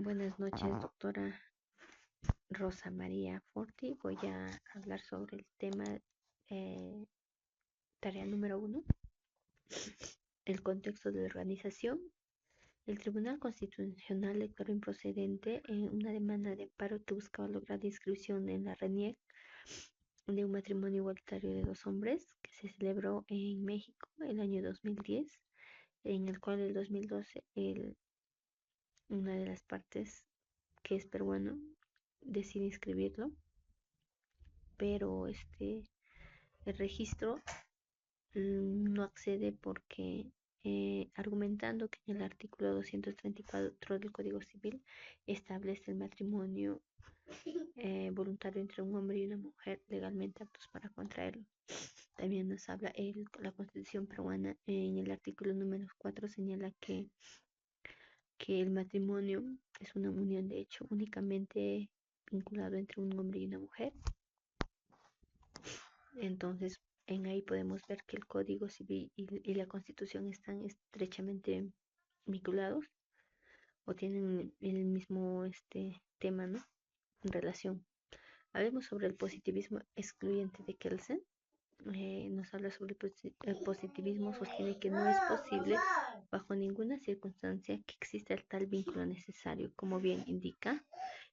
Buenas noches, doctora Rosa María Forti. Voy a hablar sobre el tema eh, tarea número 1, el contexto de la organización. El Tribunal Constitucional declaró improcedente una demanda de amparo que buscaba lograr la inscripción en la RENIEC de un matrimonio igualitario de dos hombres que se celebró en México el año 2010, en el cual el 2012 una de las partes, que es peruano, decide inscribirlo, pero el registro no accede porque argumentando que en el artículo 234 del Código Civil establece el matrimonio voluntario entre un hombre y una mujer legalmente aptos para contraerlo. También nos habla la Constitución peruana en el artículo número 4 señala que el matrimonio es una unión de hecho únicamente vinculado entre un hombre y una mujer. Entonces, en ahí podemos ver que el Código Civil y la Constitución están estrechamente vinculados o tienen el mismo tema, ¿no? En relación. Hablemos sobre el positivismo excluyente de Kelsen. Nos habla sobre el positivismo, sostiene que no es posible bajo ninguna circunstancia que exista el tal vínculo necesario. Como bien indica,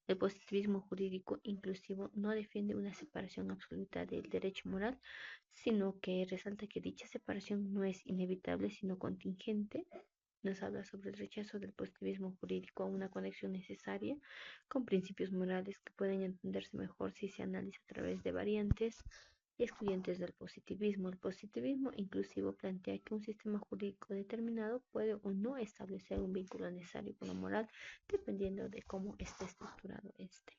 el positivismo jurídico inclusivo no defiende una separación absoluta del derecho moral, sino que resalta que dicha separación no es inevitable, sino contingente. Nos habla sobre el rechazo del positivismo jurídico a una conexión necesaria con principios morales que pueden entenderse mejor si se analiza a través de variantes y excluyentes del positivismo. El positivismo inclusivo plantea que un sistema jurídico determinado puede o no establecer un vínculo necesario con la moral, dependiendo de cómo esté estructurado este.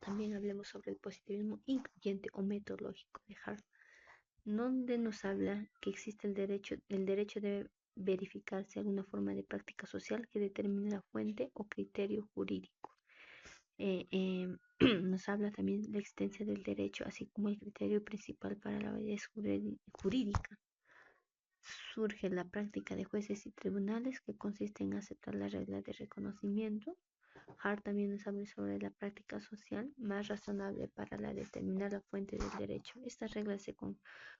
También hablemos sobre el positivismo incluyente o metodológico de Hart, donde nos habla que existe el derecho de verificarse alguna forma de práctica social que determine la fuente o criterio jurídico. Nos habla también de la existencia del derecho, así como el criterio principal para la validez jurídica. Surge la práctica de jueces y tribunales que consiste en aceptar la regla de reconocimiento. Hart también nos habla sobre la práctica social más razonable para determinar la fuente del derecho. Estas reglas se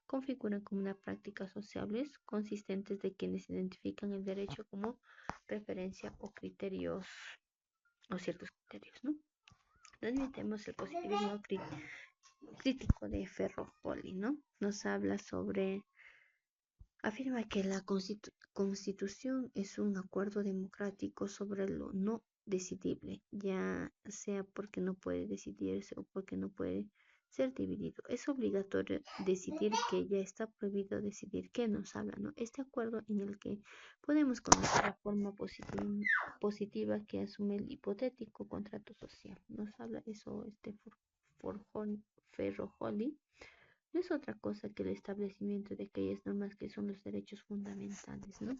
configuran como una práctica sociables consistentes de quienes identifican el derecho como preferencia o criterios o ciertos criterios, ¿no? También tenemos el positivismo crítico de Ferro-Poli, ¿no? Nos habla sobre, afirma que la Constitución es un acuerdo democrático sobre lo no decidible, ya sea porque no puede decidirse o porque no puede ser dividido. Es obligatorio decidir que ya está prohibido decidir qué. Nos habla, ¿no? Este acuerdo en el que podemos conocer la forma positiva que asume el hipotético contrato social. Nos habla eso Ferro-Holly. No es otra cosa que el establecimiento de aquellas normas que son los derechos fundamentales, ¿no?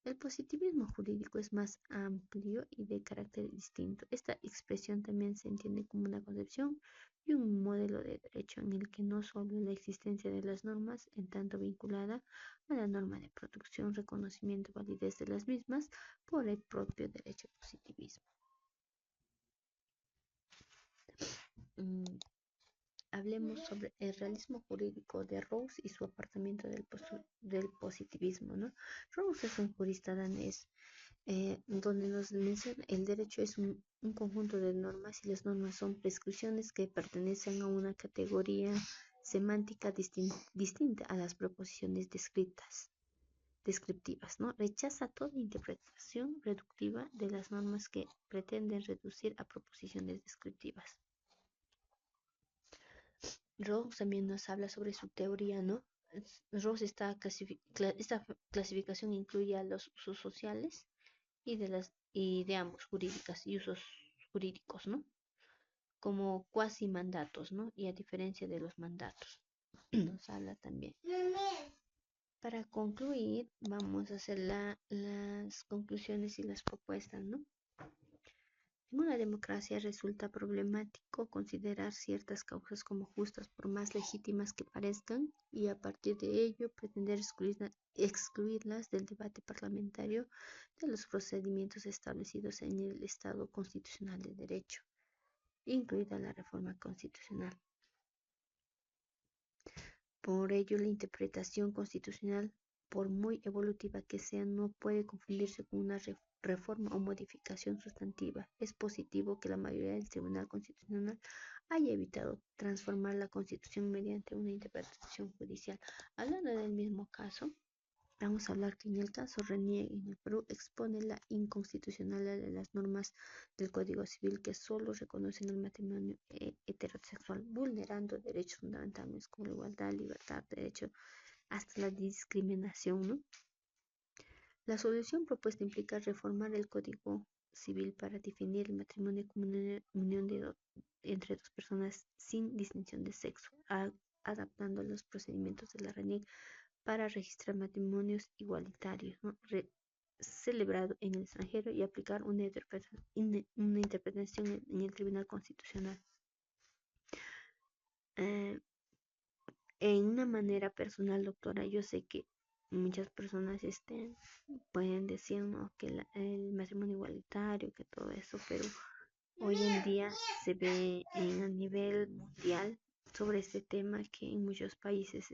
El positivismo jurídico es más amplio y de carácter distinto. Esta expresión también se entiende como una concepción y un modelo de derecho en el que no solo la existencia de las normas, en tanto vinculada a la norma de producción, reconocimiento y validez de las mismas por el propio derecho positivismo. Hablemos sobre el realismo jurídico de Rawls y su apartamiento del positivismo, ¿no? Rawls es un jurista danés donde nos menciona el derecho es un conjunto de normas y las normas son prescripciones que pertenecen a una categoría semántica distinta a las proposiciones descriptivas, ¿no? Rechaza toda interpretación reductiva de las normas que pretenden reducir a proposiciones descriptivas. Rawls también nos habla sobre su teoría, ¿no? Rawls esta clasificación incluye a los usos sociales y de ambos jurídicas y usos jurídicos, ¿no? Como cuasi mandatos, ¿no? Y a diferencia de los mandatos, nos habla también. Para concluir, vamos a hacer las conclusiones y las propuestas, ¿no? En una democracia resulta problemático considerar ciertas causas como justas por más legítimas que parezcan y a partir de ello pretender excluirlas del debate parlamentario de los procedimientos establecidos en el Estado constitucional de derecho, incluida la reforma constitucional. Por ello, la interpretación constitucional, por muy evolutiva que sea, no puede confundirse con una reforma o modificación sustantiva. Es positivo que la mayoría del Tribunal Constitucional haya evitado transformar la Constitución mediante una interpretación judicial. Hablando del mismo caso, vamos a hablar que en el caso Renier en el Perú expone la inconstitucionalidad de las normas del Código Civil que solo reconocen el matrimonio heterosexual, vulnerando derechos fundamentales como la igualdad, libertad, derecho, hasta la discriminación, ¿no? La solución propuesta implica reformar el Código Civil para definir el matrimonio como una unión entre dos personas sin distinción de sexo, adaptando los procedimientos de la RENIEC para registrar matrimonios igualitarios, ¿no? Celebrado en el extranjero y aplicar una interpretación en el Tribunal Constitucional. Eh, en una manera personal, doctora, yo sé que muchas personas pueden decir, ¿no?, que el matrimonio igualitario, que todo eso, pero hoy en día se ve a nivel mundial sobre este tema que en muchos países,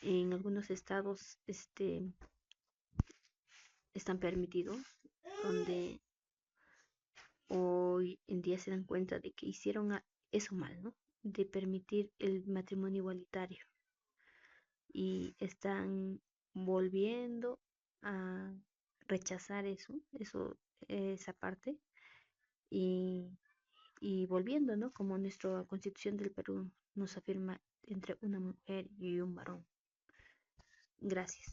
en algunos estados, están permitidos, donde hoy en día se dan cuenta de que hicieron eso mal, ¿no? De permitir el matrimonio igualitario y están volviendo a rechazar esa parte y, y volviendo, ¿no? Como nuestra Constitución del Perú nos afirma entre una mujer y un varón. Gracias.